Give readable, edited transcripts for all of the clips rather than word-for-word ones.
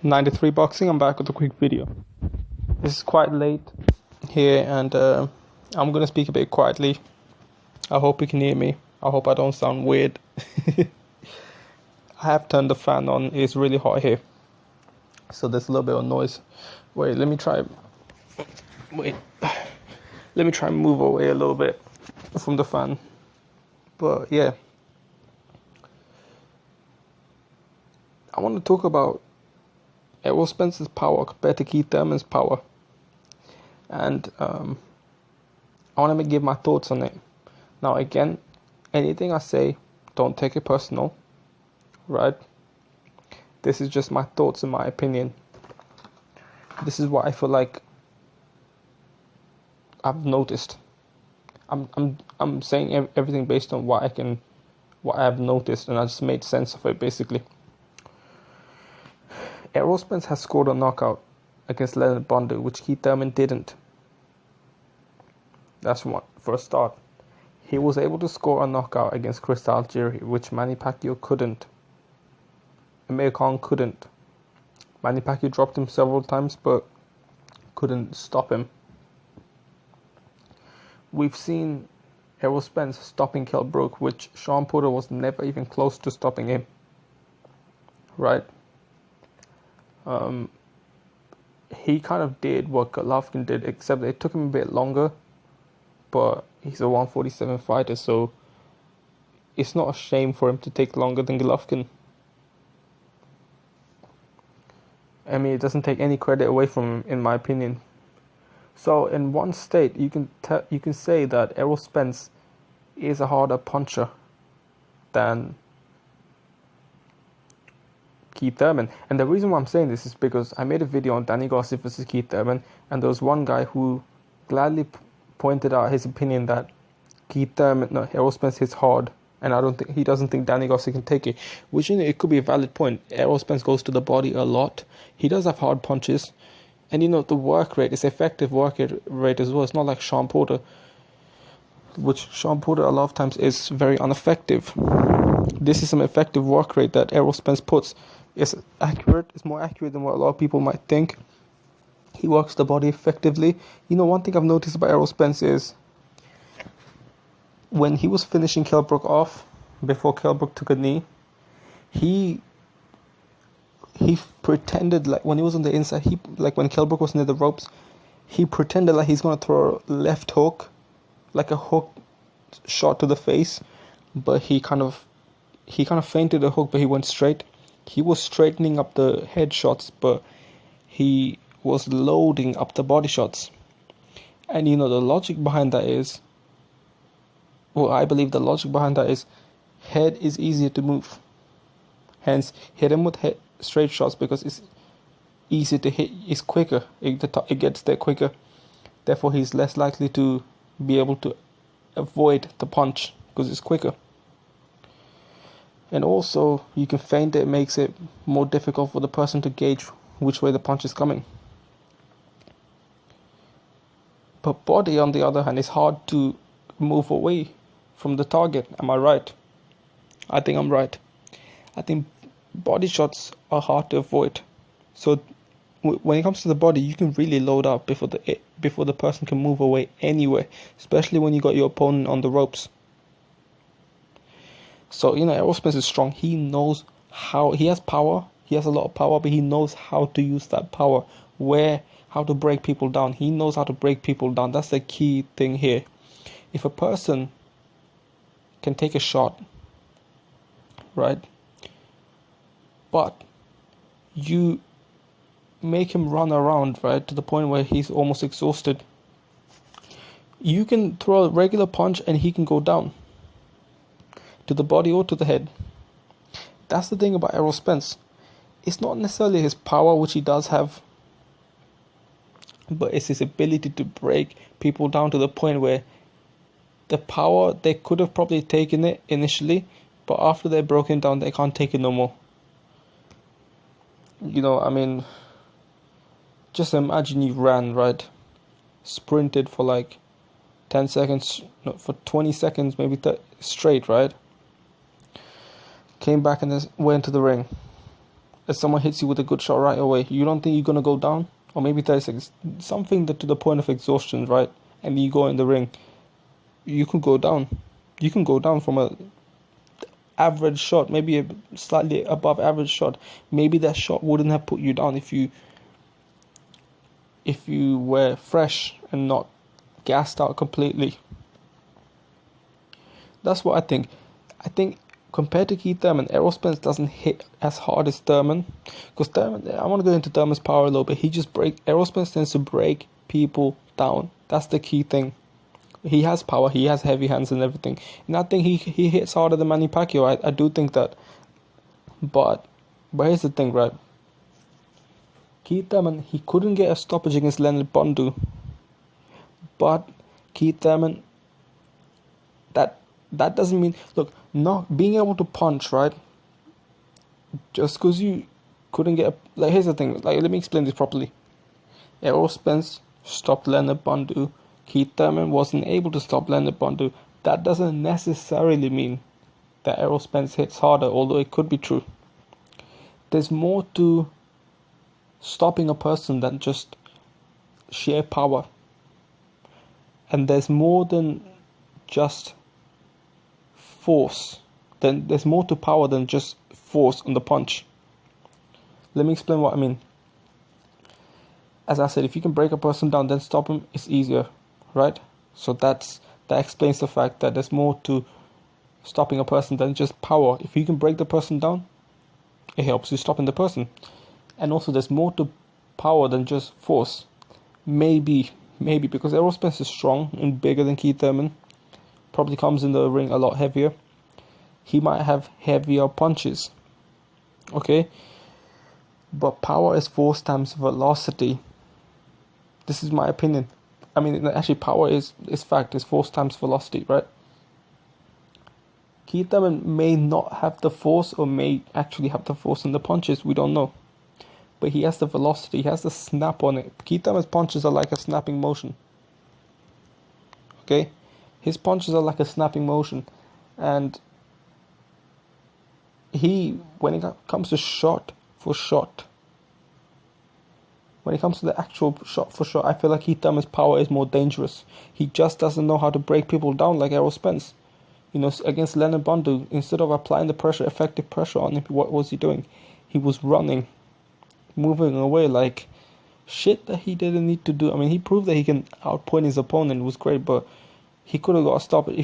93 Boxing. I'm back with a quick video. This is quite late here, and I'm gonna speak a bit quietly. I hope you can hear me. I hope I don't sound weird. I have turned the fan on. It's really hot here, so there's a little bit of noise. Wait, let me try. Wait, let me try and move away a little bit from the fan. But yeah, I want to talk about Errol Spence's power compared to Keith Thurman's power, and I want to give my thoughts on it. Now, again, anything I say, don't take it personal, right? This is just my thoughts and my opinion. This is what I feel like I've noticed. I'm saying everything based on what I've noticed, and I just made sense of it basically. Errol Spence has scored a knockout against Leonard Bonder, which Keith Thurman didn't. That's one for a start. He was able to score a knockout against Chris Algieri, which Manny Pacquiao couldn't. Amir Khan couldn't. Manny Pacquiao dropped him several times, but couldn't stop him. We've seen Errol Spence stopping Kell Brook, which Sean Porter was never even close to stopping him. Right? He kind of did what Golovkin did, except it took him a bit longer. But he's a 147 fighter, so it's not a shame for him to take longer than Golovkin. I mean, it doesn't take any credit away from him, in my opinion. So, in one state, you can say that Errol Spence is a harder puncher than Keith Thurman. And the reason why I'm saying this is because I made a video on Danny Garcia versus Keith Thurman, and there was one guy who gladly pointed out his opinion that Errol Spence hits hard, and he doesn't think Danny Garcia can take it. Which, it could be a valid point. Errol Spence goes to the body a lot. He does have hard punches, and the work rate is effective work rate as well. It's not like Sean Porter, which Sean Porter a lot of times is very ineffective. This is some effective work rate that Errol Spence puts. It's accurate. It's more accurate than what a lot of people might think. He works the body effectively. One thing I've noticed about Errol Spence is when he was finishing Kell Brook off, before Kell Brook took a knee, he pretended like when he was on the inside, when Kell Brook was near the ropes, he pretended like he's going to throw a left hook, like a hook shot to the face, but he kind of feinted the hook, but he went straight. He was straightening up the head shots, but he was loading up the body shots. And the logic behind that is, I believe the logic behind that is, head is easier to move. Hence, hit him with straight shots because it's easier to hit. It's quicker. It gets there quicker. Therefore, he's less likely to be able to avoid the punch because it's quicker. And also, you can feint it. It makes it more difficult for the person to gauge which way the punch is coming. But body, on the other hand, is hard to move away from the target. Am I right? I think I'm right. I think body shots are hard to avoid. So when it comes to the body, you can really load up before the person can move away anywhere, especially when you got your opponent on the ropes. So, Errol Spence is strong. He knows he has power. He has a lot of power, but he knows how to use that power. How to break people down. He knows how to break people down. That's the key thing here. If a person can take a shot, right, but you make him run around, right, to the point where he's almost exhausted, you can throw a regular punch and he can go down to the body or to the head. That's the thing about Errol Spence. It's not necessarily his power, which he does have, but it's his ability to break people down to the point where the power, they could have probably taken it initially, but after they're broken down, they can't take it no more. Just imagine you ran, right? Sprinted for like 10 seconds, no, for 20 seconds, maybe straight, right? Came back and went to the ring. if someone hits you with a good shot right away, you don't think you're gonna go down? Or maybe 30 seconds, something that to the point of exhaustion, right? And you go in the ring, you can go down. You can go down from a average shot, maybe a slightly above average shot. Maybe that shot wouldn't have put you down if you were fresh and not gassed out completely. That's what I think. I think compared to Keith Thurman, Errol Spence doesn't hit as hard as Thurman. Because Thurman, I want to go into Thurman's power a little bit. Errol Spence tends to break people down. That's the key thing. He has power, he has heavy hands and everything. And I think he hits harder than Manny Pacquiao. I do think that. But here's the thing, right? Keith Thurman, he couldn't get a stoppage against Leonard Bondu. But Keith Thurman, that doesn't mean, look, not being able to punch, right? Just because you couldn't get here's the thing, let me explain this properly. Errol Spence stopped Leonard Bondu. Keith Thurman wasn't able to stop Leonard Bondu. That doesn't necessarily mean that Errol Spence hits harder, although it could be true. There's more to stopping a person than just sheer power. And there's more than just force. Then there's more to power than just force on the punch. Let me explain what I mean. As I said, if you can break a person down, then stop him, it's easier, right? So that explains the fact that there's more to stopping a person than just power. If you can break the person down, it helps you stopping the person. And also there's more to power than just force. Maybe because Errol Spence is strong and bigger than Keith Thurman, probably comes in the ring a lot heavier. He might have heavier punches, okay? But power is force times velocity. This is my opinion. I mean, actually, power is fact. It's force times velocity, right? Keith Thurman may not have the force, or may actually have the force in the punches. We don't know. But he has the velocity. He has the snap on it. Keith Thurman's punches are like a snapping motion. Okay? His punches are like a snapping motion. And when it comes to shot for shot, when it comes to the actual shot for shot, I feel like Keith Thurman's power is more dangerous. He just doesn't know how to break people down like Errol Spence. Against Leonard Bondu, instead of applying the pressure, effective pressure on him, what was he doing? He was running, moving away like shit that he didn't need to do. I mean, he proved that he can outpoint his opponent. It was great, but he could have got a stoppage.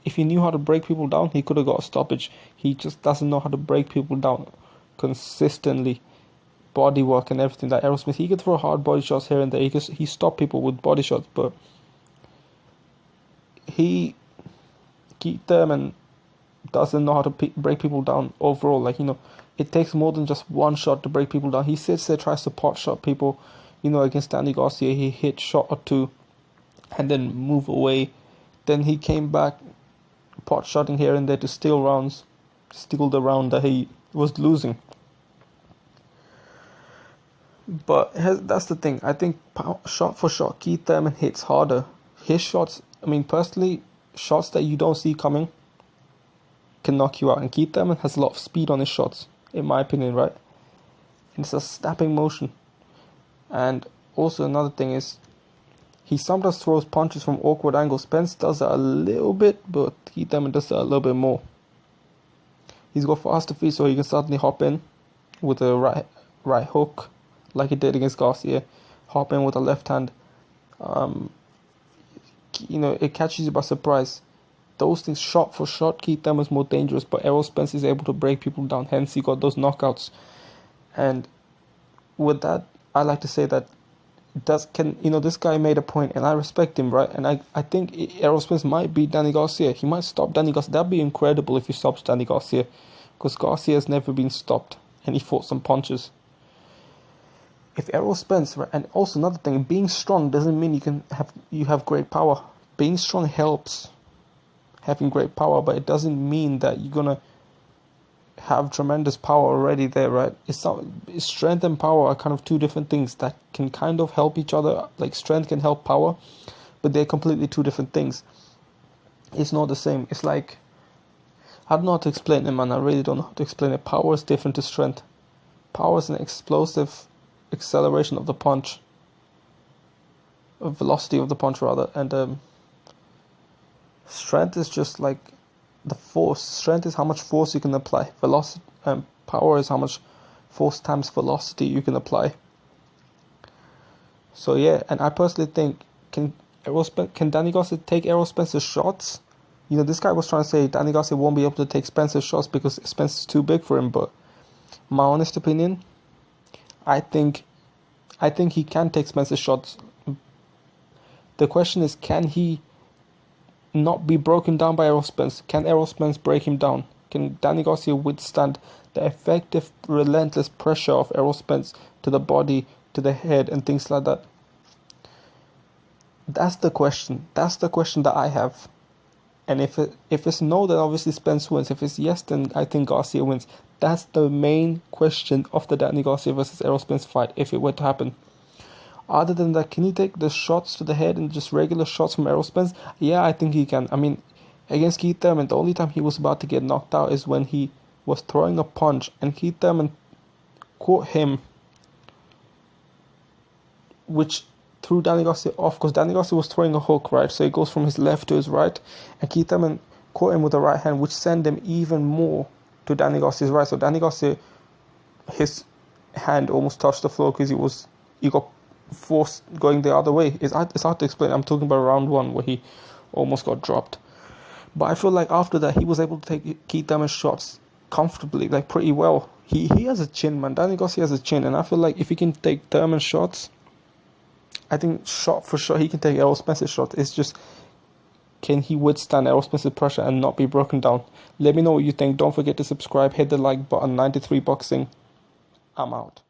If he knew how to break people down, he could have got a stoppage. He just doesn't know how to break people down consistently. Body work and everything. That Errol Smith, he could throw hard body shots here and there. He stopped people with body shots, but Keith Thurman doesn't know how to break people down overall. It takes more than just one shot to break people down. He sits there, tries to pot shot people. Against Danny Garcia, he hit shot or two and then move away. Then he came back, pot shotting here and there to steal the round that he was losing. But that's the thing. I think shot for shot, Keith Thurman hits harder. His shots, personally, shots that you don't see coming can knock you out. And Keith Thurman has a lot of speed on his shots, in my opinion, right? And it's a snapping motion. And also another thing is, he sometimes throws punches from awkward angles. Spence does that a little bit, but Keith Thurman does that a little bit more. He's got faster feet, so he can suddenly hop in with a right hook, like he did against Garcia. Hop in with a left hand. It catches you by surprise. Those things, shot for shot, Keith Thurman's more dangerous, but Errol Spence is able to break people down. Hence, he got those knockouts. And with that, I like to say that this guy made a point, and I respect him, right? And I think Errol Spence might beat Danny Garcia. He might stop Danny Garcia. That'd be incredible if he stops Danny Garcia, because Garcia has never been stopped, and he fought some punches. If Errol Spence, right, and also another thing, being strong doesn't mean you have great power. Being strong helps having great power, but it doesn't mean that you're gonna have tremendous power already there, right? Strength and power are kind of two different things that can kind of help each other. Like, strength can help power, but they're completely two different things. It's not the same. It's like, I don't know how to explain it, man. I really don't know how to explain it. Power is different to strength. Power is an explosive acceleration of the punch, velocity of the punch rather, and strength is just like the force. Strength is how much force you can apply. Velocity and power is how much force times velocity you can apply. So yeah, and I personally think can Danny Garcia take Errol Spence's shots? You know, this guy was trying to say Danny Garcia won't be able to take Spence's shots because Spence is too big for him. But my honest opinion, I think he can take Spence's shots. The question is, can he not be broken down by Errol Spence? Can Errol Spence break him down? Can Danny Garcia withstand the effective, relentless pressure of Errol Spence to the body, to the head, and things like that? That's the question. That's the question that I have. And if it's no, then obviously Spence wins. If it's yes, then I think Garcia wins. That's the main question of the Danny Garcia versus Errol Spence fight, if it were to happen. Other than that, can he take the shots to the head and just regular shots from Errol Spence? Yeah, I think he can. I mean, against Keith Thurman, the only time he was about to get knocked out is when he was throwing a punch and Keith Thurman caught him, which threw Danny Garcia off, because Danny Garcia was throwing a hook, right? So it goes from his left to his right, and Keith Thurman caught him with the right hand, which sent him even more to Danny Garcia's right. So Danny Garcia, his hand almost touched the floor because he got forced going the other way. It's hard to explain. I'm talking about round one where he almost got dropped. But I feel like after that, he was able to take Keith Thurman's shots comfortably, like pretty well. He has a chin, man. Danny Garcia has a chin, and I feel like if he can take Thurman's shots, I think shot for shot he can take Errol Spence's shot. It's just, can he withstand Errol Spence's pressure and not be broken down? Let me know what you think. Don't forget to subscribe, hit the like button. 93 Boxing. I'm out.